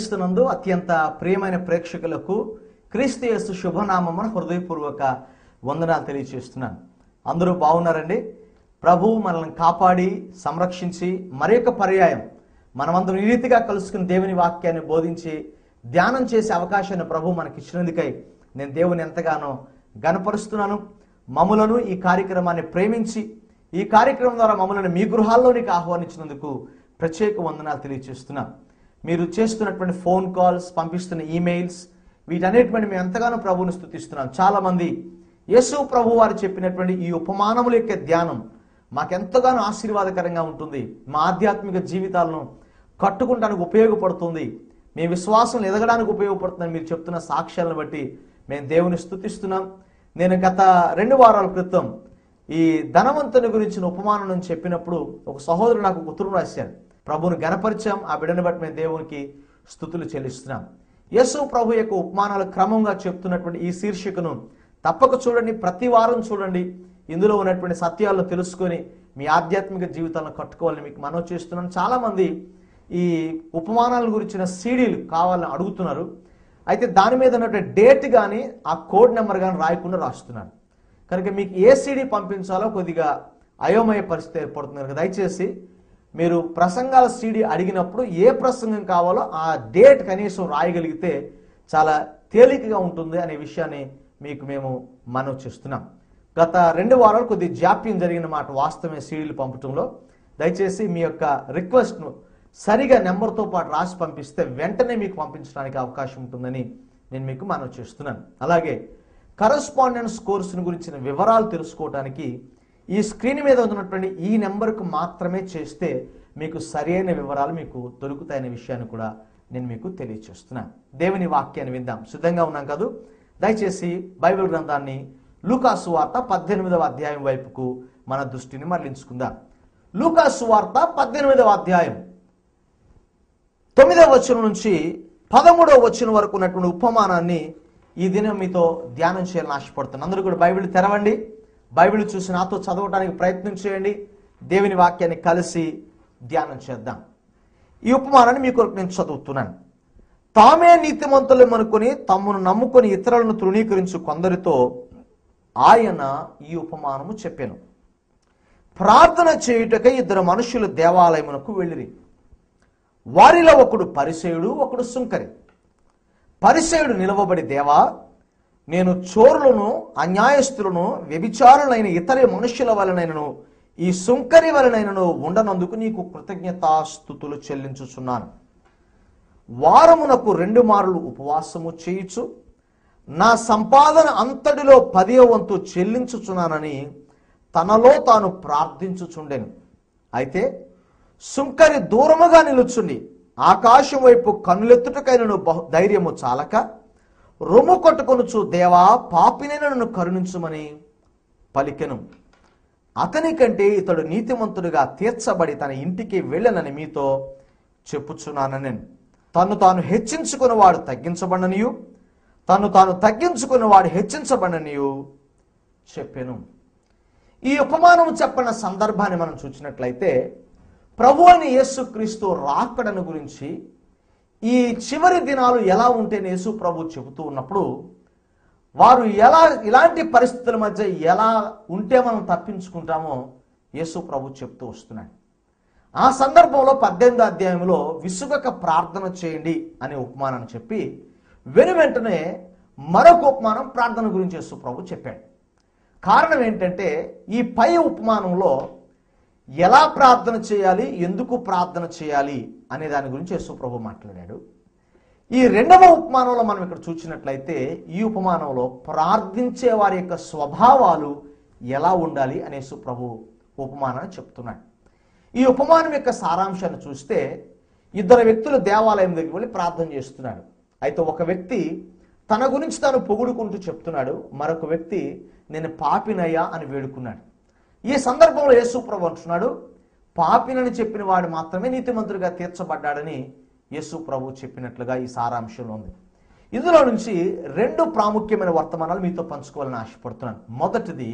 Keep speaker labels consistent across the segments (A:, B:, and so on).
A: క్రీస్తునందు అత్యంత ప్రియమైన ప్రేక్షకులకు క్రీస్తు యేసు శుభనామమున హృదయపూర్వక వందనాలు తెలియజేస్తున్నాను. అందరూ బాగున్నారండి? ప్రభువు మనల్ని కాపాడి సంరక్షించి మరొక పర్యాయం మనమందరం ఈ రీతిగా కలుసుకుని దేవుని వాక్యాన్ని బోధించి ధ్యానం చేసే అవకాశాన్ని ప్రభువు మనకి ఇచ్చినందుకై నేను దేవుని ఎంతగానో గణపరుస్తున్నాను. మమ్ములను ఈ కార్యక్రమాన్ని ప్రేమించి ఈ కార్యక్రమం ద్వారా మమ్మల్ని మీ గృహాల్లోనికి ఆహ్వానించినందుకు ప్రత్యేక వందనాలు తెలియజేస్తున్నాను. మీరు చేస్తున్నటువంటి ఫోన్ కాల్స్, పంపిస్తున్న ఈమెయిల్స్, వీటన్నిటిని మేము ఎంతగానో ప్రభువుని స్తుతిస్తున్నాం. చాలామంది యేసు ప్రభు వారు చెప్పినటువంటి ఈ ఉపమానముల యొక్క ధ్యానం మాకెంతగానో ఆశీర్వాదకరంగా ఉంటుంది, మా ఆధ్యాత్మిక జీవితాలను కట్టుకుంటానికి ఉపయోగపడుతుంది, మీ విశ్వాసం ఎదగడానికి ఉపయోగపడుతుందని మీరు చెప్తున్న సాక్ష్యాలను బట్టి మేము దేవుని స్తుతిస్తున్నాం. నేను గత 2 వారాల క్రితం ఈ ధనవంతుని గురించిన ఉపమానం నుంచి చెప్పినప్పుడు ఒక సహోదరుడు నాకు ఉత్తరం రాశారు. ప్రభువుని గణపరిచాం. ఆ బిడ్డను బట్టి మేము దేవునికి స్తుతులు చెల్లిస్తున్నాం. యేసు ప్రభు యొక్క ఉపమానాలు క్రమంగా చెప్తున్నటువంటి ఈ శీర్షికను తప్పక చూడండి, ప్రతి వారం చూడండి. ఇందులో ఉన్నటువంటి సత్యాలను తెలుసుకొని మీ ఆధ్యాత్మిక జీవితాలను కట్టుకోవాలని మీకు మనవి చేస్తున్నాను. చాలామంది ఈ ఉపమానాల గురించిన సీడీలు కావాలని అడుగుతున్నారు. అయితే దాని మీద ఉన్నటువంటి డేట్ కానీ ఆ కోడ్ నెంబర్ కానీ రాయకుండా రాస్తున్నారు. కనుక మీకు ఏ సీడీ పంపించాలో కొద్దిగా అయోమయ పరిస్థితి ఏర్పడుతుంది. కనుక దయచేసి మీరు ప్రసంగాల సీడీ అడిగినప్పుడు ఏ ప్రసంగం కావాలో ఆ డేట్ కనీసం రాయగలిగితే చాలా తేలికగా ఉంటుంది అనే విషయాన్ని మీకు మేము మనవి చేస్తున్నాం. గత 2 వారాలు కొద్ది జాప్యం జరిగిన మాట వాస్తవమే సీడీలు పంపటంలో. దయచేసి మీ యొక్క రిక్వెస్ట్ను సరిగా నెంబర్తో పాటు రాసి పంపిస్తే వెంటనే మీకు పంపించడానికి అవకాశం ఉంటుందని నేను మీకు మనవి చేస్తున్నాను. అలాగే కరస్పాండెన్స్ కోర్సును గురించిన వివరాలు తెలుసుకోవడానికి ఈ స్క్రీన్ మీద ఉన్నటువంటి ఈ నెంబర్కు మాత్రమే చేస్తే మీకు సరైన వివరాలు మీకు దొరుకుతాయనే విషయాన్ని కూడా నేను మీకు తెలియజేస్తున్నాను. దేవుని వాక్యాన్ని విందాం. సిద్ధంగా ఉన్నాం కాదు? దయచేసి బైబిల్ గ్రంథాన్ని లూకా సువార్త 18వ అధ్యాయం వైపుకు మన దృష్టిని మరలించుకుందాం. లూకా సువార్త 18వ అధ్యాయం 9వ వచనం నుంచి 13వ వచనం వరకు ఉన్నటువంటి ఉపమానాన్ని ఈ దినం మీతో ధ్యానం చేయాలని ఆశపడుతున్నాను. అందరూ కూడా బైబిల్ తెరవండి. బైబిల్ చూసి నాతో చదవడానికి ప్రయత్నం చేయండి. దేవుని వాక్యాన్ని కలిసి ధ్యానం చేద్దాం. ఈ ఉపమానాన్ని మీ కొరకు నేను చదువుతున్నాను. తామే నీతిమంతులు అనుకొని తమను నమ్ముకొని ఇతరులను తృణీకరించు కొందరితో ఆయన ఈ ఉపమానము చెప్పాను. ప్రార్థన చేయుటకై 2 మనుషులు దేవాలయమునకు వెళ్ళిరి. వారిలో ఒకడు పరిసయుడు, ఒకడు సుంకరి. పరిసయుడు నిలవబడి, దేవా, నేను చోరులను, అన్యాయస్తులను, వ్యభిచారులైన ఇతర మనుషుల వలనైనను ఈ సుంకరి వలనైనను ఉండనందుకు నీకు కృతజ్ఞతాస్తుతులు చెల్లించుచున్నాను. వారమునకు 2 మార్లు ఉపవాసము చేయుచు నా సంపాదన అంతటిలో 10వ వంతు చెల్లించుచున్నానని తనలో తాను ప్రార్థించుచుండెను. అయితే సుంకరి దూరముగా నిలుచుండి ఆకాశం వైపు కన్నులెత్తుటకైనను ధైర్యము చాలక రొమ్ము కొట్టుకొనుచు, దేవా, పాపినైన నన్ను కరుణించుమని పలికెను. అతని కంటే ఇతడు నీతిమంతుడిగా తీర్చబడి తన ఇంటికి వెళ్ళనని మీతో చెప్పుచున్నానని. తను తాను హెచ్చించుకున్నవాడు తగ్గించబడనియు, తను తాను తగ్గించుకున్నవాడు హెచ్చించబడనియు చెప్పెను. ఈ ఉపమానము చెప్పిన సందర్భాన్ని మనం చూసినట్లయితే ప్రభు అయిన యేసుక్రీస్తు రాకడను గురించి, ఈ చివరి దినాలు ఎలా ఉంటేనే యేసు ప్రభు చెబుతూ ఉన్నప్పుడు వారు ఇలాంటి పరిస్థితుల మధ్య ఎలా ఉంటే మనం తప్పించుకుంటామో యేసు ప్రభు చెప్తూ వస్తున్నాడు. ఆ సందర్భంలో 18వ అధ్యాయంలో విసుగక ప్రార్థన చేయండి అనే ఉపమానాన్ని చెప్పి వెంటనే మరొక ఉపమానం ప్రార్థన గురించి యేసు ప్రభు చెప్పాడు. కారణం ఏంటంటే ఈ పై ఉపమానంలో ఎలా ప్రార్థన చేయాలి, ఎందుకు ప్రార్థన చేయాలి అనే దాని గురించి యేసు ప్రభు మాట్లాడాడు. ఈ 2వ ఉపమానంలో మనం ఇక్కడ చూసినట్లయితే ఈ ఉపమానంలో ప్రార్థించే వారి యొక్క స్వభావాలు ఎలా ఉండాలి అనే యేసు ప్రభు ఉపమానాన్ని చెప్తున్నాడు. ఈ ఉపమానం యొక్క సారాంశాన్ని చూస్తే 2 వ్యక్తులు దేవాలయం దగ్గరికి వెళ్ళి ప్రార్థన చేస్తున్నాడు. అయితే ఒక వ్యక్తి తన గురించి తాను పొగుడుకుంటూ చెప్తున్నాడు, మరొక వ్యక్తి నేను పాపినయ్యా అని వేడుకున్నాడు. ఈ సందర్భంలో యేసు ప్రభు అంటున్నాడు, పాపినని చెప్పిన వాడు మాత్రమే నీతిమంతుడిగా తీర్చబడ్డాడని యేసు ప్రభు చెప్పినట్లుగా ఈ సారాంశంలో ఉంది. ఇందులో నుంచి 2 ప్రాముఖ్యమైన వర్తమానాలు మీతో పంచుకోవాలని ఆశపడుతున్నాను. మొదటిది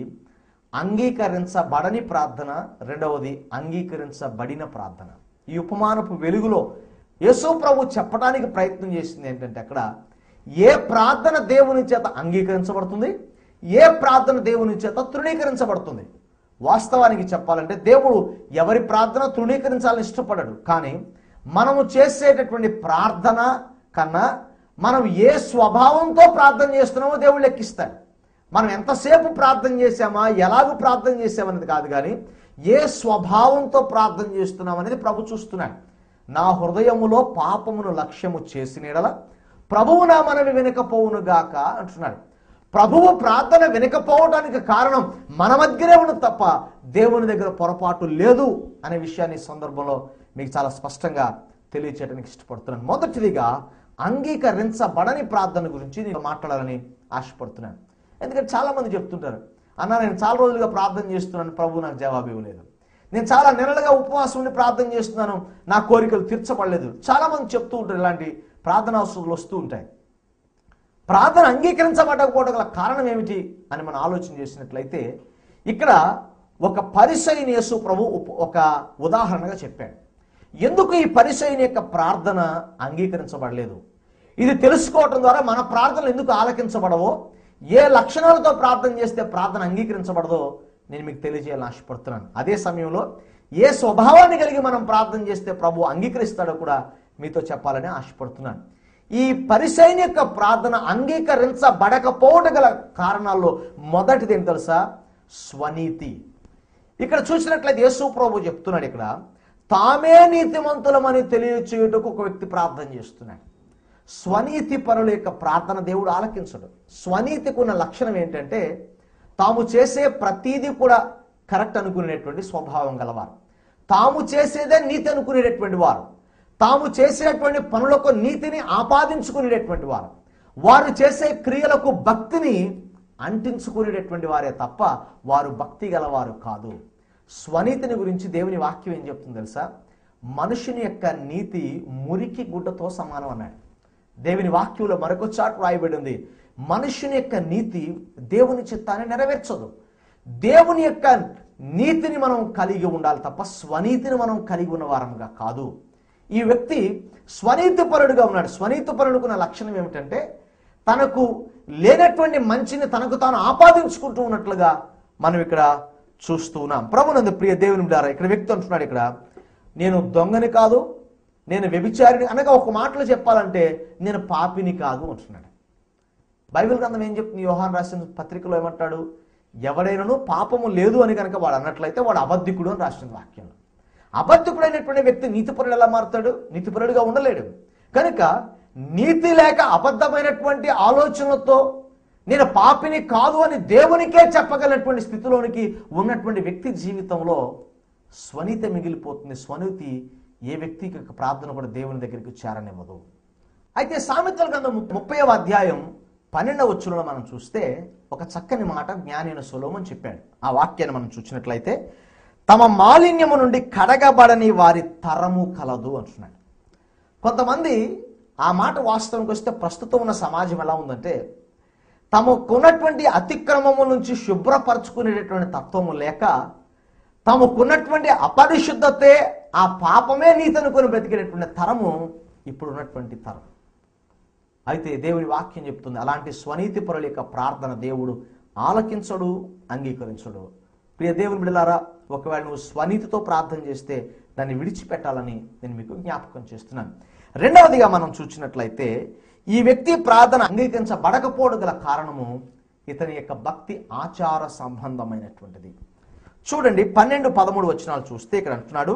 A: అంగీకరించబడని ప్రార్థన, రెండవది అంగీకరించబడిన ప్రార్థన. ఈ ఉపమానపు వెలుగులో యేసు ప్రభు చెప్పడానికి ప్రయత్నం చేసింది ఏంటంటే అక్కడ ఏ ప్రార్థన దేవుని చేత అంగీకరించబడుతుంది, ఏ ప్రార్థన దేవుని చేత తృణీకరించబడుతుంది. వాస్తవానికి చెప్పాలంటే దేవుడు ఎవరి ప్రార్థన తృణీకరించాలని ఇష్టపడడు. కానీ మనము చేసేటటువంటి ప్రార్థన కన్నా మనం ఏ స్వభావంతో ప్రార్థన చేస్తున్నామో దేవుడు లెక్కిస్తాడు. మనం ఎంతసేపు ప్రార్థన చేశామా, ఎలాగూ ప్రార్థన చేసామనేది కాదు, కానీ ఏ స్వభావంతో ప్రార్థన చేస్తున్నాం అనేది ప్రభు చూస్తున్నాడు. నా హృదయములో పాపమును లక్ష్యము చేసిన యెడల ప్రభువు నా మనవి వినకపోవును గాక అంటున్నాడు. ప్రభువు ప్రార్థన వినకపోవడానికి కారణం మన మధ్యనే ఉన్నది తప్ప దేవుని దగ్గర పొరపాటు లేదు అనే విషయాన్ని ఈ సందర్భంలో మీకు చాలా స్పష్టంగా తెలియచేయడానికి ఇష్టపడుతున్నాను. మొదటిదిగా అంగీకరించబడని ప్రార్థన గురించి నేను మాట్లాడాలని ఆశపడుతున్నాను. ఎందుకంటే చాలామంది చెప్తుంటారు, అన్న నేను చాలా రోజులుగా ప్రార్థన చేస్తున్నాను, ప్రభు నాకు జవాబు ఇవ్వలేదు. నేను చాలా నెలలుగా ఉపవాసం ఉండి ప్రార్థన చేస్తున్నాను, నా కోరికలు తీర్చబడలేదు. చాలామంది చెప్తూ ఉంటారు, ఇలాంటి ప్రార్థనా అవసరాలు వస్తూ ఉంటాయి. ప్రార్థన అంగీకరించబడకపోవడం గల కారణం ఏమిటి అని మనం ఆలోచన చేసినట్లయితే ఇక్కడ ఒక పరిసయ్యుని యేసు ప్రభు ఒక ఉదాహరణగా చెప్పాడు. ఎందుకు ఈ పరిసయ్యుని యొక్క ప్రార్థన అంగీకరించబడలేదు, ఇది తెలుసుకోవటం ద్వారా మన ప్రార్థనలు ఎందుకు ఆలకించబడవో, ఏ లక్షణాలతో ప్రార్థన చేస్తే ప్రార్థన అంగీకరించబడదో నేను మీకు తెలియజేయాలని ఆశపడుతున్నాను. అదే సమయంలో ఏ స్వభావాన్ని కలిగి మనం ప్రార్థన చేస్తే ప్రభు అంగీకరిస్తాడో కూడా మీతో చెప్పాలని ఆశపడుతున్నాను. ఈ పరిసయ్యుని యొక్క ప్రార్థన అంగీకరించబడకపోవడం గల కారణాల్లో మొదటిది ఏం తెలుసా? స్వనీతి. ఇక్కడ చూసినట్లయితే యేసు ప్రభు చెప్తున్నాడు, ఇక్కడ తామే నీతిమంతులమని తెలియచేయుటకు ఒక వ్యక్తి ప్రార్థన చేస్తున్నాడు. స్వనీతి పరుల యొక్క ప్రార్థన దేవుడు ఆలకించడు. స్వనీతికి ఉన్న లక్షణం ఏంటంటే తాము చేసే ప్రతీది కూడా కరెక్ట్ అనుకునేటువంటి స్వభావం గలవారు, తాము చేసేదే నీతి అనుకునేటటువంటి వారు, తాము చేసేటువంటి పనులకు నీతిని ఆపాదించుకునేటటువంటి వారు, వారు చేసే క్రియలకు భక్తిని అంటించుకునేటటువంటి వారే తప్ప వారు భక్తి గలవారు కాదు. స్వనీతిని గురించి దేవుని వాక్యం ఏం చెప్తుంది తెలుసా? మనుషుని యొక్క నీతి మురికి గుడ్డతో సమానం అన్నాడు. దేవుని వాక్యంలో మరొక చాటు రాయబడి ఉంది, మనుషుని యొక్క నీతి దేవుని చిత్తాన్ని నెరవేర్చదు. దేవుని యొక్క నీతిని మనం కలిగి ఉండాలి తప్ప స్వనీతిని మనం కలిగి ఉన్న వారంగా కాదు. ఈ వ్యక్తి స్వనీతిపరుడుగా ఉన్నాడు. స్వనీతిపరుడుకున్న లక్షణం ఏమిటంటే తనకు లేనటువంటి మంచిని తనకు తాను ఆపాదించుకుంటూ ఉన్నట్లుగా మనం ఇక్కడ చూస్తూ ఉన్నాం. ప్రభునందు ప్రియ దేవుని ద్వారా ఇక్కడ వ్యక్తి అంటున్నాడు, ఇక్కడ నేను దొంగని కాదు, నేను వ్యభిచారిని అనగా ఒక మాటలో చెప్పాలంటే నేను పాపిని కాదు అంటున్నాడు. బైబిల్ గ్రంథం ఏం చెప్తుంది? యోహాను రాసిన పత్రికలో ఏమంటాడు? ఎవడైనాను పాపము లేదు అని కనుక వాడు అన్నట్లయితే వాడు అబద్ధికుడు అని రాసిన వాక్యంలో. అబద్ధికుడైనటువంటి వ్యక్తి నీతిపరుడు ఎలా మారుతాడు? నీతిపరుడుగా ఉండలేడు. కనుక నీతి లేక అబద్ధమైనటువంటి ఆలోచనలతో నేను పాపిని కాదు అని దేవునికే చెప్పగలిగినటువంటి స్థితిలోనికి ఉన్నటువంటి వ్యక్తి జీవితంలో స్వనీతి మిగిలిపోతుంది. స్వనీతి ఏ వ్యక్తికి ప్రార్థన కూడా దేవుని దగ్గరికి చేరనివ్వదు. అయితే సామెతల గ్రంథం 30వ అధ్యాయం 12వ వచనంలో మనం చూస్తే ఒక చక్కని మాట జ్ఞాని అయిన సొలొమోను చెప్పాడు. ఆ వాక్యాన్ని మనం చూసినట్లయితే తమ మాలిన్యము నుండి కడగబడని వారి తరము కలదు అంటున్నాడు. కొంతమంది ఆ మాట వాస్తవానికి వస్తే ప్రస్తుతం ఉన్న సమాజం ఎలా ఉందంటే తమకున్నటువంటి అతిక్రమము నుంచి శుభ్రపరచుకునేటటువంటి తత్వము లేక తమకున్నటువంటి అపరిశుద్ధతే ఆ పాపమే నీతి అనుకుని బ్రతికేటటువంటి తరము ఇప్పుడు ఉన్నటువంటి తరం. అయితే దేవుని వాక్యం చెప్తుంది అలాంటి స్వనీతి పరుల యొక్క ప్రార్థన దేవుడు ఆలకించడు, అంగీకరించడు. ప్రియ దేవుని బిడ్డలారా, ఒకవేళ నువ్వు స్వనీతితో ప్రార్థన చేస్తే దాన్ని విడిచిపెట్టాలని నేను మీకు జ్ఞాపకం చేస్తున్నాను. రెండవదిగా మనం చూసినట్లయితే ఈ వ్యక్తి ప్రార్థన అంగీకరించబడకపోవడం గల కారణము ఇతని యొక్క భక్తి ఆచార సంబంధమైనటువంటిది. చూడండి 12-13 వచనాలు చూస్తే ఇక్కడ అంటున్నాడు,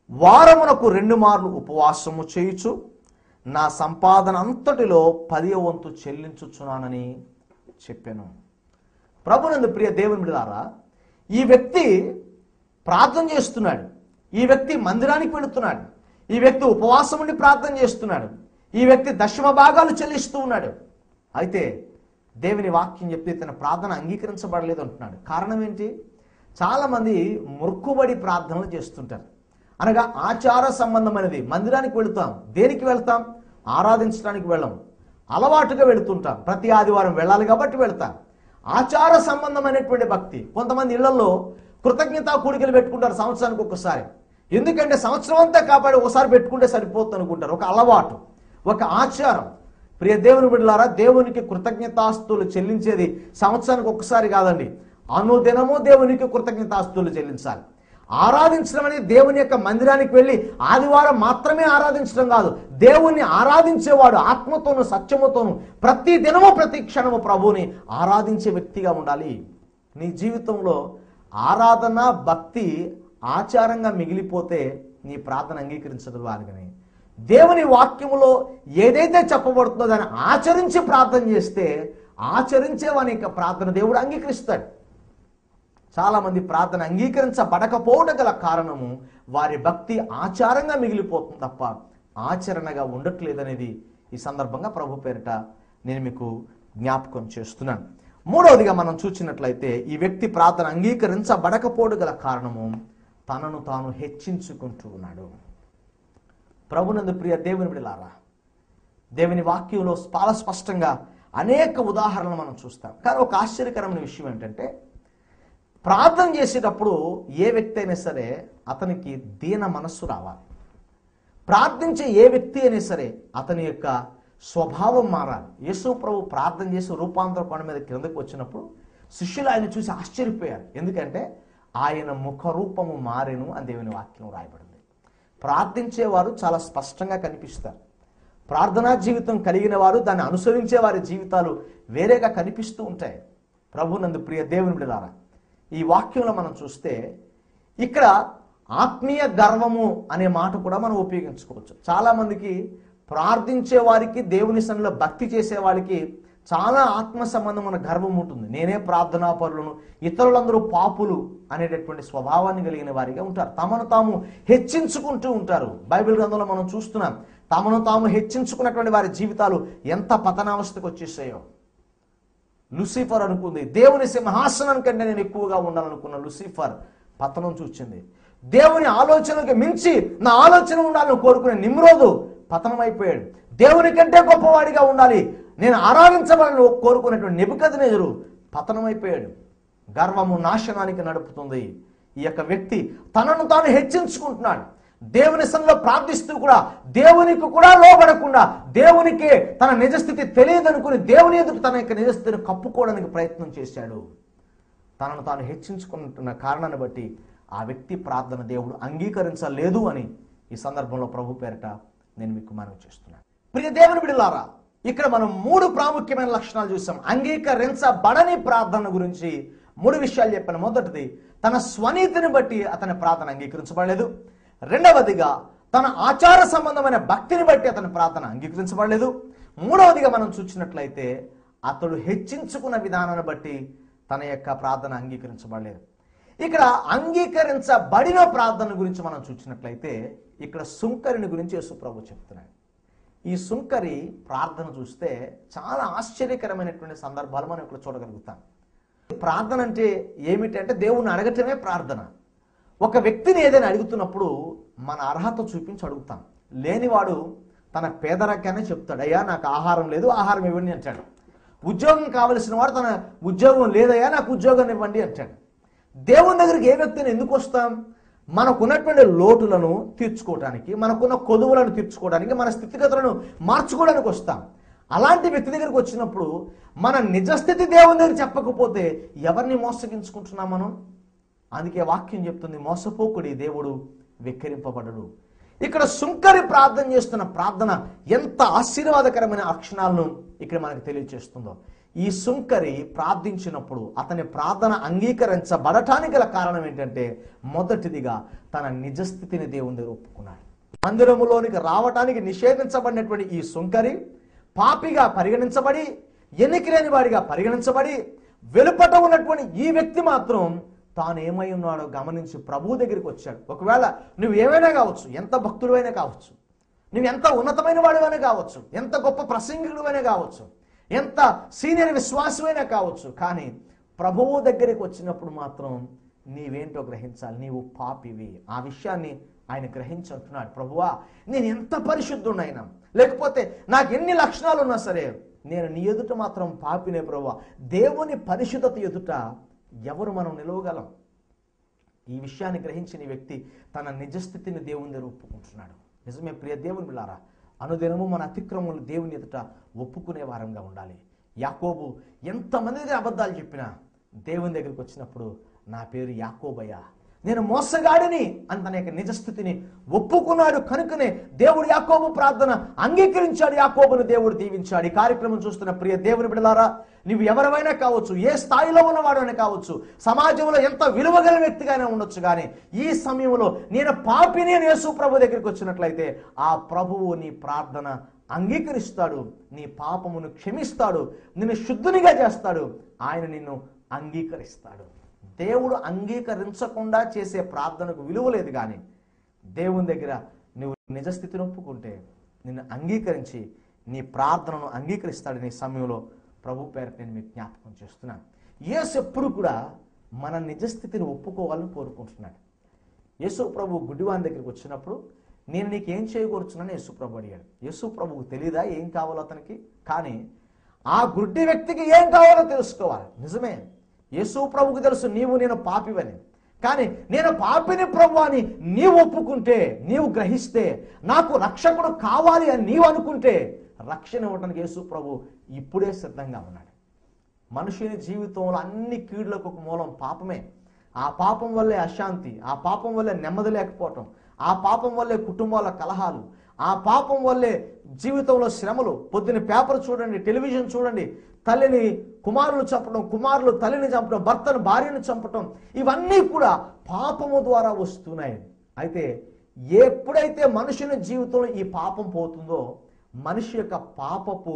A: వారమునకు 2 మార్లు ఉపవాసము చేయుచు నా సంపాదన అంతటిలో 10వ వంతు చెల్లించుచున్నానని చెప్పాను. ప్రభునందు ప్రియ దేవుని బిడ్డలారా, ఈ వ్యక్తి ప్రార్థన చేస్తున్నాడు, ఈ వ్యక్తి మందిరానికి వెళుతున్నాడు, ఈ వ్యక్తి ఉపవాసం ఉండి ప్రార్థన చేస్తున్నాడు, ఈ వ్యక్తి దశమ భాగాలు చెల్లిస్తూ ఉన్నాడు. అయితే దేవుని వాక్యం చెప్తే తన ప్రార్థన అంగీకరించబడలేదు అంటున్నాడు. కారణం ఏంటి? చాలామంది మొక్కుబడి ప్రార్థనలు చేస్తుంటారు, అనగా ఆచార సంబంధమైనది. మందిరానికి వెళుతాం, దేనికి వెళ్తాం? ఆరాధించడానికి వెళ్ళం, అలవాటుగా వెళుతుంటాం, ప్రతి ఆదివారం వెళ్ళాలి కాబట్టి వెళ్తాం. ఆచార సంబంధమైనటువంటి భక్తి. కొంతమంది ఇళ్లలో కృతజ్ఞతా కూడికలు పెట్టుకుంటారు సంవత్సరానికి ఒక్కసారి. ఎందుకంటే సంవత్సరం అంతా కాపాడి ఒకసారి పెట్టుకుంటే సరిపోతుంది అనుకుంటారు. ఒక అలవాటు, ఒక ఆచారం. ప్రియ దేవుని బిడ్డలారా, దేవునికి కృతజ్ఞతాస్తులు చెల్లించేది సంవత్సరానికి ఒక్కసారి కాదండి, అనుదినము దేవునికి కృతజ్ఞతాస్తులు చెల్లించాలి. ఆరాధించడం అనేది దేవుని యొక్క మందిరానికి వెళ్ళి ఆదివారం మాత్రమే ఆరాధించడం కాదు. దేవుణ్ణి ఆరాధించేవాడు ఆత్మతోను సత్యముతోను ప్రతి దినము ప్రతి క్షణము ప్రభువుని ఆరాధించే వ్యక్తిగా ఉండాలి. నీ జీవితంలో ఆరాధన భక్తి ఆచారంగా మిగిలిపోతే నీ ప్రార్థన అంగీకరించదు. వారిని దేవుని వాక్యములో ఏదైతే చెప్పబడుతుందో దాన్ని ఆచరించి ప్రార్థన చేస్తే ఆచరించే వాని యొక్క ప్రార్థన దేవుడు అంగీకరిస్తాడు. చాలామంది ప్రార్థన అంగీకరించబడకపోవడం గల కారణము వారి భక్తి ఆచారంగా మిగిలిపోతుంది తప్ప ఆచరణగా ఉండట్లేదనేది ఈ సందర్భంగా ప్రభు పేరిట నేను మీకు జ్ఞాపకం చేస్తున్నాను. మూడవదిగా మనం చూసినట్లయితే ఈ వ్యక్తి ప్రార్థన అంగీకరించబడకపోవడం గల కారణము తనను తాను హెచ్చించుకుంటూ ఉన్నాడు. ప్రభునందు ప్రియ దేవుని బిడ్డలారా, దేవుని వాక్యంలో చాలా స్పష్టంగా అనేక ఉదాహరణలు మనం చూస్తాం. కానీ ఒక ఆశ్చర్యకరమైన విషయం ఏంటంటే, ప్రార్థన చేసేటప్పుడు ఏ వ్యక్తి అయినా సరే అతనికి దీన మనస్సు రావాలి. ప్రార్థించే ఏ వ్యక్తి అయినా సరే అతని యొక్క స్వభావం మారాలి. యేసు ప్రభు ప్రార్థన చేసి రూపాంతర కొండ మీద క్రిందకు వచ్చినప్పుడు శిష్యులు ఆయన చూసి ఆశ్చర్యపోయారు. ఎందుకంటే ఆయన ముఖరూపము మారెను అని దేవుని వాక్యం రాయబడింది. ప్రార్థించేవారు చాలా స్పష్టంగా కనిపిస్తారు. ప్రార్థనా జీవితం కలిగిన వారు దాన్ని అనుసరించే వారి జీవితాలు వేరేగా కనిపిస్తూ ఉంటాయి. ప్రభునందు ప్రియ దేవుని బిడ్డలారా, ఈ వాక్యంలో మనం చూస్తే ఇక్కడ ఆత్మీయ గర్వము అనే మాట కూడా మనం ఉపయోగించుకోవచ్చు. చాలామందికి ప్రార్థించే వారికి, దేవుని సన్నిధిలో భక్తి చేసే వాళ్ళకి చాలా ఆత్మ సంబంధమైన గర్వం ఉంటుంది. నేనే ప్రార్థనాపరులను, ఇతరులందరూ పాపులు అనేటటువంటి స్వభావాన్ని కలిగిన వారిగా ఉంటారు. తమను తాము హెచ్చించుకుంటూ ఉంటారు. బైబిల్ గ్రంథంలో మనం చూస్తున్నాం, తమను తాము హెచ్చించుకున్నటువంటి వారి జీవితాలు ఎంత పతనావస్థకు వచ్చేసాయో. లూసిఫర్ అనుకుంది, దేవుని సింహాసనం కంటే నేను ఎక్కువగా ఉండాలనుకున్న లూసిఫర్ పతనం చూచింది. దేవుని ఆలోచనకు మించి నా ఆలోచన ఉండాలని కోరుకునే నిమ్రోదు పతనం అయిపోయాడు. దేవుని కంటే గొప్పవాడిగా ఉండాలి, నేను ఆరాధించవాలని కోరుకునేటువంటి నెబుకద్నెజరు పతనం అయిపోయాడు. గర్వము నాశనానికి నడుపుతుంది. ఈ యొక్క వ్యక్తి తనను తాను హెచ్చించుకుంటున్నాడు. దేవుని సన్నిధిలో ప్రార్థిస్తూ కూడా దేవునికి కూడా లోబడకుండా, దేవునికే తన నిజస్థితి తెలియదనుకుని దేవుని ఎదుట తన యొక్క నిజస్థితిని కప్పుకోవడానికి ప్రయత్నం చేశాడు. తనను తాను హెచ్చించుకుంటున్న కారణాన్ని బట్టి ఆ వ్యక్తి ప్రార్థన దేవుడు అంగీకరించలేదు అని ఈ సందర్భంలో ప్రభు పేరిట నేను మీకు మనవి చేస్తున్నాను. ప్రియ దేవుని బిడ్డలారా, ఇక్కడ మనం 3 ప్రాముఖ్యమైన లక్షణాలు చూసాం. అంగీకరించబడని ప్రార్థన గురించి 3 విషయాలు చెప్పాను. మొదటిది, తన స్వనీతిని బట్టి అతని ప్రార్థన అంగీకరించబడలేదు. రెండవదిగా, తన ఆచార సంబంధమైన భక్తిని బట్టి అతని ప్రార్థన అంగీకరించబడలేదు. మూడవదిగా మనం చూసినట్లయితే అతడు హెచ్చించుకున్న విధానాన్ని బట్టి తన యొక్క ప్రార్థన అంగీకరించబడలేదు. ఇక్కడ అంగీకరించబడిన ప్రార్థన గురించి మనం చూసినట్లయితే ఇక్కడ సుంకరిని గురించి యేసు ప్రభు చెప్తున్నాడు. ఈ సుంకరి ప్రార్థన చూస్తే చాలా ఆశ్చర్యకరమైనటువంటి సందర్భాలు మనం ఇక్కడ చూడగలుగుతాం. ప్రార్థన అంటే ఏమిటంటే దేవుణ్ణి అడగటమే ప్రార్థన. ఒక వ్యక్తిని ఏదైనా అడుగుతున్నప్పుడు మన అర్హత చూపించి అడుగుతాం. లేనివాడు తన పేదరికాన్ని చెప్తాడు, అయ్యా నాకు ఆహారం లేదు, ఆహారం ఇవ్వండి అంటాడు. ఉద్యోగం కావలసిన వాడు తన ఉద్యోగం లేదయ్యా నాకు ఉద్యోగం ఇవ్వండి అంటాడు. దేవుని దగ్గరికి ఏ వ్యక్తిని ఎందుకు వస్తాం? మనకున్నటువంటి లోటులను తీర్చుకోవడానికి, మనకున్న కొదువులను తీర్చుకోవడానికి, మన స్థితిగతులను మార్చుకోవడానికి వస్తాం. అలాంటి వ్యక్తి దగ్గరికి వచ్చినప్పుడు మన నిజస్థితి దేవుని దగ్గర చెప్పకపోతే ఎవరిని మోసగించుకుంటున్నాం మనం? అందుకే వాక్యం చెప్తుంది, మోసపోకుడి దేవుడు వెక్కిరింపబడడు. ఇక్కడ సుంకరి ప్రార్థన చేస్తున్న ప్రార్థన ఎంత ఆశీర్వాదకరమైన లక్షణాలను ఇక్కడ మనకు తెలియజేస్తుందో. ఈ సుంకరి ప్రార్థించినప్పుడు అతని ప్రార్థన అంగీకరించబడటానికి గల కారణం ఏంటంటే, మొదటిదిగా తన నిజస్థితిని దేవుని దగ్గర ఒప్పుకున్నాడు. మందిరములోనికి రావటానికి నిషేధించబడినటువంటి ఈ సుంకరి పాపిగా పరిగణించబడి, ఎన్నికలేని వాడిగా పరిగణించబడి, వెలుపట ఉన్నటువంటి ఈ వ్యక్తి మాత్రం తాను ఏమై ఉన్నాడో గమనించి ప్రభువు దగ్గరికి వచ్చాడు. ఒకవేళ నువ్వు ఏమైనా కావచ్చు, ఎంత భక్తుడివైనా కావచ్చు, నువ్వు ఎంత ఉన్నతమైన వాడివైనా కావచ్చు, ఎంత గొప్ప ప్రసంగికుడివైనా కావచ్చు, ఎంత సీనియర్ విశ్వాసమైనా కావచ్చు, కానీ ప్రభువు దగ్గరికి వచ్చినప్పుడు మాత్రం నీవేంటో గ్రహించాలి, నీవు పాపివి. ఆ విషయాన్ని ఆయన గ్రహించి అంటున్నాడు, ప్రభువా నేను ఎంత పరిశుద్ధుడైనా, లేకపోతే నాకు ఎన్ని లక్షణాలు ఉన్నా సరే నేను నీ ఎదుట మాత్రం పాపినే ప్రభువా. దేవుని పరిశుద్ధత ఎదుట ఎవరు మనం నిలవగలం? ఈ విషయాన్ని గ్రహించిన ఈ వ్యక్తి తన నిజస్థితిని దేవుని దగ్గర ఒప్పుకుంటున్నాడు. నిజమే ప్రియ దేవుని బిడ్డలారా, అనుదినము మన అతిక్రమములు దేవుని ఎదుట ఒప్పుకునే వారంగా ఉండాలి. యాకోబు ఎంతమంది దగ్గర అబద్ధాలు చెప్పినా దేవుని దగ్గరికి వచ్చినప్పుడు నా పేరు యాకోబయ్యా, నేను మోసగాడిని అని తన యొక్క నిజస్థితిని ఒప్పుకున్నాడు. కనుకనే దేవుడు యాకోబు ప్రార్థన అంగీకరించాడు, యాకోబును దేవుడు దీవించాడు. ఈ కార్యక్రమం చూస్తున్న ప్రియ దేవుని బిడ్డలారా, నువ్వు ఎవరైనా కావచ్చు, ఏ స్థాయిలో ఉన్నవాడైనా కావచ్చు, సమాజంలో ఎంత విలువగల వ్యక్తిగానే ఉండొచ్చు, కానీ ఈ సమయంలో నేను పాపిని అని యేసు ప్రభు దగ్గరికి వచ్చినట్లయితే ఆ ప్రభువు నీ ప్రార్థన అంగీకరిస్తాడు, నీ పాపమును క్షమిస్తాడు, నిన్ను శుద్ధునిగా చేస్తాడు, ఆయన నిన్ను అంగీకరిస్తాడు. దేవుడు అంగీకరించకుండా చేసే ప్రార్థనకు విలువ లేదు, కానీ దేవుని దగ్గర నువ్వు నిజస్థితిని ఒప్పుకుంటే నిన్ను అంగీకరించి నీ ప్రార్థనను అంగీకరిస్తాడు. నీ సమయంలో ప్రభు పేరు నేను మీకు జ్ఞాపకం చేస్తున్నాను. యేసు ఎప్పుడు కూడా మన నిజస్థితిని ఒప్పుకోవాలని కోరుకుంటున్నాడు. యేసు ప్రభు గుడ్డివాని దగ్గరికి వచ్చినప్పుడు నేను నీకు ఏం చేయకూర్చున్నాను యేసు ప్రభు అడిగాడు. యేసు ప్రభువుకు తెలీదా ఏం కావాలో అతనికి? కానీ ఆ గుడ్డి వ్యక్తికి ఏం కావాలో తెలుసుకోవాలి. నిజమే, యేసు ప్రభువుకు తెలుసు నీవు నేను పాపివని, కానీ నేను పాపిని ప్రభు అని నీవు ఒప్పుకుంటే, నీవు గ్రహిస్తే, నాకు రక్షకుడు కావాలి అని నీవు అనుకుంటే రక్షణ ఇవ్వడానికి యేసు ప్రభు ఇప్పుడే సిద్ధంగా ఉన్నాడు. మనుషుని జీవితంలో అన్ని కీడులకు ఒక మూలం పాపమే. ఆ పాపం వల్లే అశాంతి, ఆ పాపం వల్లే నెమ్మది లేకపోవటం, ఆ పాపం వల్లే కుటుంబాల కలహాలు, ఆ పాపం వల్లే జీవితంలో శ్రమలు. పొద్దున్న పేపర్ చూడండి, టెలివిజన్ చూడండి, తల్లిని కుమారులు చంపడం, కుమారులు తల్లిని చంపడం, భర్తను భార్యను చంపటం, ఇవన్నీ కూడా పాపము ద్వారా వస్తున్నాయి. అయితే ఎప్పుడైతే మనుషుని జీవితంలో ఈ పాపం పోతుందో మనిషి యొక్క పాపపు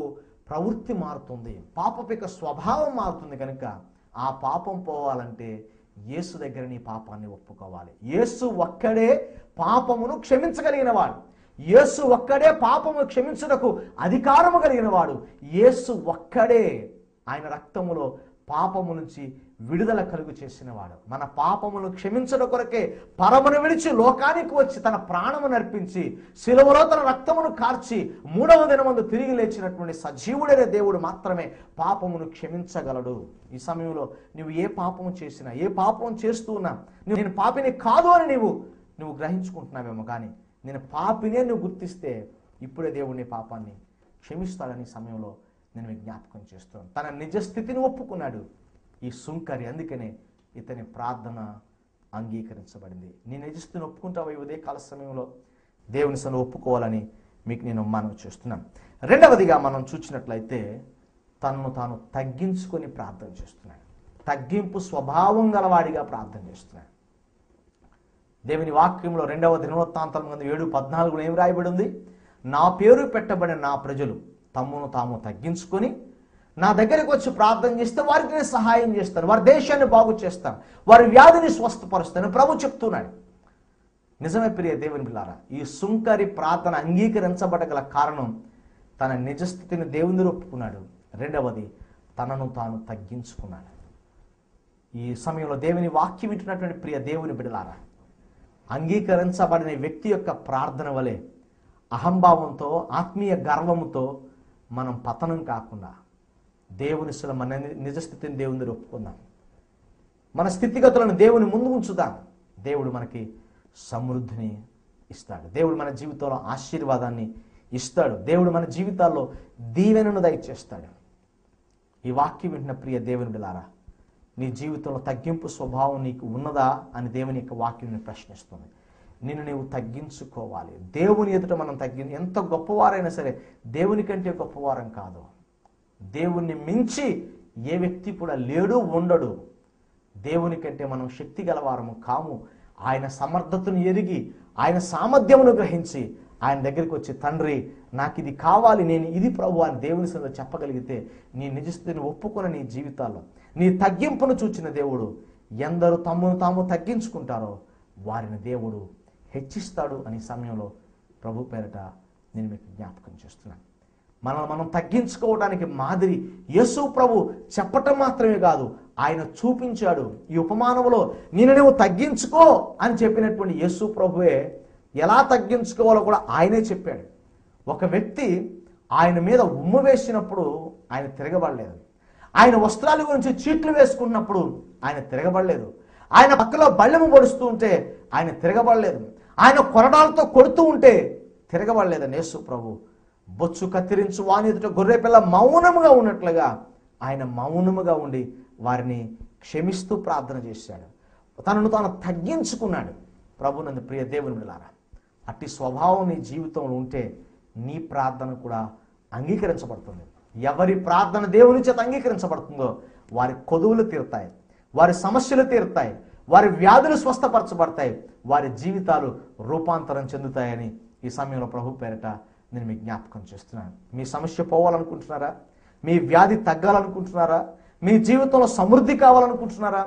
A: ప్రవృత్తి మారుతుంది, పాపపు యొక్క స్వభావం మారుతుంది. కనుక ఆ పాపం పోవాలంటే యేసు దగ్గర నీ పాపాన్ని ఒప్పుకోవాలి. యేసు ఒక్కడే పాపమును క్షమించగలిగిన వాడు, యేసు ఒక్కడే పాపము క్షమించుటకు అధికారము కలిగిన వాడు, యేసు ఒక్కడే ఆయన రక్తములో పాపము నుంచి విడుదల కలుగు చేసిన వాడు. మన పాపమును క్షమించడం కొరకే పరమును విడిచి లోకానికి వచ్చి తన ప్రాణమును అర్పించి శిలువలో తన రక్తమును కార్చి 3వ దినమందు తిరిగి లేచినటువంటి సజీవుడైన దేవుడు మాత్రమే పాపమును క్షమించగలడు. ఈ సమయంలో నువ్వు ఏ పాపము చేసినా, ఏ పాపం చేస్తూ ఉన్నా, నేను పాపిని కాదు అని నువ్వు గ్రహించుకుంటున్నావేమో, కానీ నేను పాపినే నువ్వు గుర్తిస్తే ఇప్పుడే దేవుడిని పాపాన్ని క్షమిస్తాడని సమయంలో నేను జ్ఞాపకం చేస్తున్నాను. తన నిజస్థితిని ఒప్పుకున్నాడు ఈ సుంకరి, అందుకనే ఇతని ప్రార్థన అంగీకరించబడింది. నీ నిజస్థితిని ఒప్పుకుంటావా? ఈ ఉదయకాల సమయంలో దేవుని సన్నిధిలో ఒప్పుకోవాలని మీకు నేను మనవి చేస్తున్నాను. రెండవదిగా మనం చూసినట్లయితే తనను తాను తగ్గించుకొని ప్రార్థన చేస్తున్నాడు. తగ్గింపు స్వభావం గలవాడిగా ప్రార్థన చేస్తున్నాడు. దేవుని వాక్యంలో 2వ దినవృత్తాంతం 7:14 ఏం రాయబడి ఉంది? నా పేరు పెట్టబడిన నా ప్రజలు తమ్మును తాము తగ్గించుకొని నా దగ్గరికి వచ్చి ప్రార్థన చేస్తే వారికి నేను సహాయం చేస్తాను, వారి దేశాన్ని బాగు చేస్తాను, వారి వ్యాధిని స్వస్థపరుస్తాను ప్రభు చెప్తున్నాడు. నిజమే ప్రియ దేవుని బిడ్డలారా, ఈ సుంకరి ప్రార్థన అంగీకరించబడగల కారణం తన నిజస్థితిని దేవుని ఒప్పుకున్నాడు. రెండవది తనను తాను తగ్గించుకున్నాడు. ఈ సమయంలో దేవుని వాక్యం వింటున్నటువంటి ప్రియ దేవుని బిడ్డలారా, అంగీకరించబడిన వ్యక్తి యొక్క ప్రార్థన వలె అహంభావంతో, ఆత్మీయ గర్వముతో మనం పతనం కాకుండా దేవుని మన నిజస్థితిని దేవుని దగ్గర ఒప్పుకుందాం. మన స్థితిగతులను దేవుని ముందు ఉంచుదాం. దేవుడు మనకి సమృద్ధిని ఇస్తాడు. దేవుడు మన జీవితంలో ఆశీర్వాదాన్ని ఇస్తాడు. దేవుడు మన జీవితాల్లో దీవెనను దయచేస్తాడు. ఈ వాక్యం వింటున్న ప్రియ దేవుని బిడ్డలారా, నీ జీవితంలో తగ్గింపు స్వభావం నీకు ఉన్నదా అని దేవుని యొక్క వాక్యం ప్రశ్నిస్తుంది. నిన్ను నీవు తగ్గించుకోవాలి. దేవుని ఎదుట మనం ఎంత గొప్పవారైనా సరే దేవుని కంటే గొప్పవారం కాదు. దేవుణ్ణి మించి ఏ వ్యక్తి కూడా లేడు, ఉండడు. దేవుని కంటే మనం శక్తి గలవారము కాము. ఆయన సమర్థతను ఎరిగి, ఆయన సామర్థ్యమును గ్రహించి ఆయన దగ్గరికి వచ్చి, తండ్రి నాకు ఇది కావాలి, నేను ఇది ప్రభు అని దేవుని సన్నిధిలో చెప్పగలిగితే నీ నిజస్థితిని ఒప్పుకున్న నీ జీవితాల్లో నీ తగ్గింపును చూచిన దేవుడు ఎందరు తమ్మును తాము తగ్గించుకుంటారో వారిని దేవుడు హెచ్చిస్తాడు అనే సమయంలో ప్రభు పేరట నేను మీకు జ్ఞాపకం చేస్తున్నాను. మనం తగ్గించుకోవడానికి మాదిరి యేసు ప్రభు చెప్పటం మాత్రమే కాదు, ఆయన చూపించాడు. ఈ ఉపమానంలో నువ్వు తగ్గించుకో అని చెప్పినటువంటి యేసు ప్రభువే ఎలా తగ్గించుకోవాలో కూడా ఆయనే చెప్పాడు. ఒక వ్యక్తి ఆయన మీద ఉమ్ము వేసినప్పుడు ఆయన తిరగబడలేదు. ఆయన వస్త్రాల గురించి చీట్లు వేసుకున్నప్పుడు ఆయన తిరగబడలేదు. ఆయన పక్కలో బళ్ళెము పొడుస్తూ ఉంటే ఆయన తిరగబడలేదు. ఆయన కొరడాలతో కొడుతూ ఉంటే తిరగబడలేదని యేసు ప్రభు బొచ్చు కత్తిరించు వాని ఎదుట గొర్రె పిల్ల మౌనముగా ఉన్నట్లుగా ఆయన మౌనముగా ఉండి వారిని క్షమిస్తూ ప్రార్థన చేశాడు. తనను తాను తగ్గించుకున్నాడు. ప్రభునందు ప్రియ దేవుని బిడ్డలారా, అట్టి స్వభావం నీ జీవితంలో ఉంటే నీ ప్రార్థన కూడా అంగీకరించబడుతుంది. ఎవరి ప్రార్థన దేవుని చేత అంగీకరించబడుతుందో వారి కొదువులు తీరుతాయి, వారి సమస్యలు తీరుతాయి, వారి వ్యాధులు స్వస్థపరచబడతాయి, వారి జీవితాలు రూపాంతరం చెందుతాయని ఈ సమయంలో ప్రభు పేరిట నేను మీ జ్ఞాపకం చేస్తున్నాను. మీ సమస్య పోవాలనుకుంటున్నారా? మీ వ్యాధి తగ్గాలనుకుంటున్నారా? మీ జీవితంలో సమృద్ధి కావాలనుకుంటున్నారా?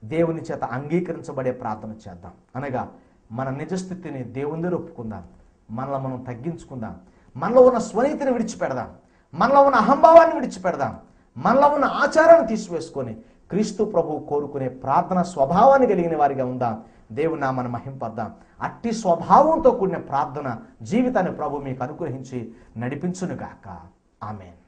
A: దేవుని చేత అంగీకరించబడే ప్రార్థన చేద్దాం. అనగా మన నిజస్థితిని దేవుని దగ్గర ఒప్పుకుందాం, మనలో మనం తగ్గించుకుందాం, మనలో ఉన్న స్వనీతిని విడిచిపెడదాం, మనలో ఉన్న అహంభావాన్ని విడిచిపెడదాం, మనలో ఉన్న ఆచారాన్ని తీసివేసుకొని క్రీస్తు ప్రభువు కోరుకునే ప్రార్థన స్వభావాన్ని కలిగిన వారిగా ఉందాం. దేవుని నామమును మహింపద్దాం. అట్టి స్వభావంతో కూడిన ప్రార్థన జీవితాన్ని ప్రభు మీకు అనుగ్రహించి నడిపించునుగాక. ఆమేన్.